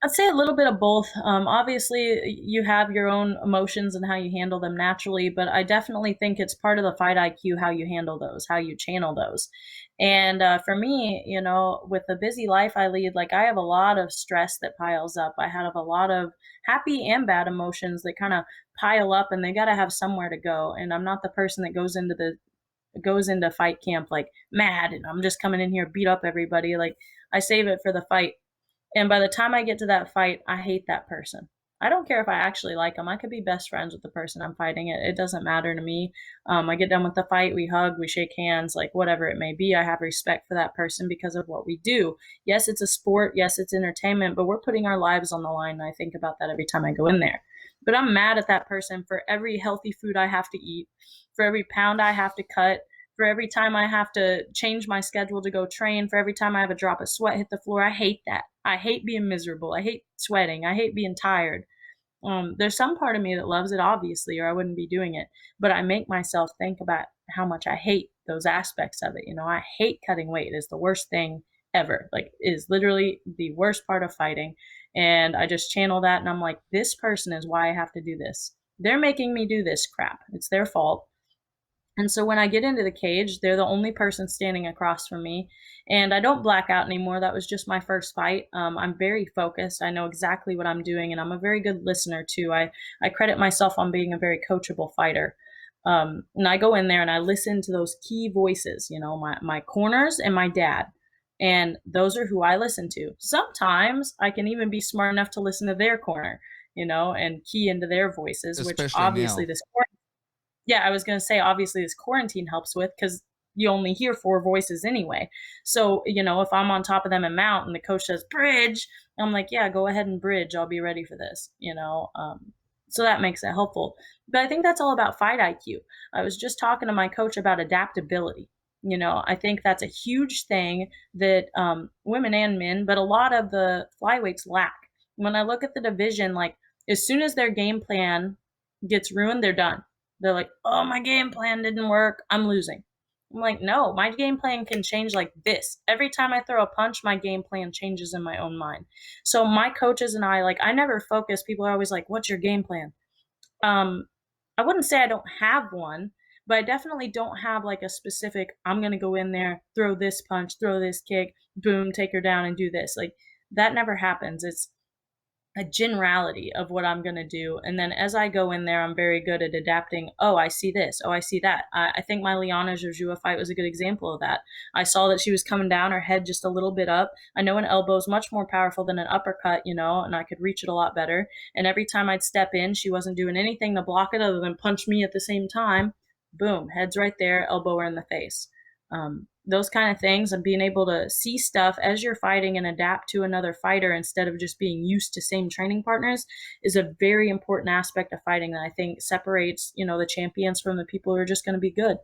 I'd say a little bit of both. Obviously, you have your own emotions and how you handle them naturally, but I definitely think it's part of the fight IQ how you handle those, how you channel those. And for me, with the busy life I lead, like I have a lot of stress that piles up. I have a lot of happy and bad emotions that kind of pile up, and they got to have somewhere to go. And I'm not the person that goes into fight camp like mad, and I'm just coming in here beat up everybody. Like I save it for the fight, and by the time I get to that fight, I hate that person. I don't care if I actually like them. I could be best friends with the person I'm fighting. It doesn't matter to me. I get done with the fight, we hug, we shake hands, like whatever it may be. I have respect for that person because of what we do. Yes, it's a sport. Yes, it's entertainment, but we're putting our lives on the line. And I think about that every time I go in there. But I'm mad at that person for every healthy food I have to eat, for every pound I have to cut, for every time I have to change my schedule to go train, for every time I have a drop of sweat hit the floor. I hate that. I hate being miserable. I hate sweating. I hate being tired. There's some part of me that loves it, obviously, or I wouldn't be doing it. But I make myself think about how much I hate those aspects of it. I hate cutting weight. It is the worst thing ever. Like, it is literally the worst part of fighting. And I just channel that, and I'm like, this person is why I have to do this. They're making me do this crap. It's their fault. And so when I get into the cage, they're the only person standing across from me. And I don't black out anymore. That was just my first fight. I'm very focused. I know exactly what I'm doing, and I'm a very good listener too. I credit myself on being a very coachable fighter. And I go in there and I listen to those key voices, my corners and my dad. And those are who I listen to. Sometimes I can even be smart enough to listen to their corner, and key into their voices, which Especially obviously now. this yeah, I was going to say, obviously, this quarantine helps with because you only hear four voices anyway. So, if I'm on top of them and mount and the coach says bridge, I'm like, yeah, go ahead and bridge. I'll be ready for this. So that makes it helpful. But I think that's all about fight IQ. I was just talking to my coach about adaptability. I think that's a huge thing that women and men, but a lot of the flyweights lack. When I look at the division, like as soon as their game plan gets ruined, they're done. They're like, oh, my game plan didn't work. I'm losing. I'm like, no, my game plan can change like this. Every time I throw a punch, my game plan changes in my own mind. So my coaches and I, like, I never focus. People are always like, what's your game plan? Um, I wouldn't say I don't have one, but I definitely don't have like a specific, I'm going to go in there, throw this punch, throw this kick, boom, take her down and do this. Like, that never happens. It's a generality of what I'm going to do. And then as I go in there, I'm very good at adapting. Oh, I see this. Oh, I see that. I think my Liana Jojua fight was a good example of that. I saw that she was coming down, her head just a little bit up. I know an elbow is much more powerful than an uppercut, and I could reach it a lot better. And every time I'd step in, she wasn't doing anything to block it other than punch me at the same time. Boom, head's right there, elbow her in the face. Those kind of things, and being able to see stuff as you're fighting and adapt to another fighter instead of just being used to same training partners is a very important aspect of fighting that I think separates the champions from the people who are just going to be good.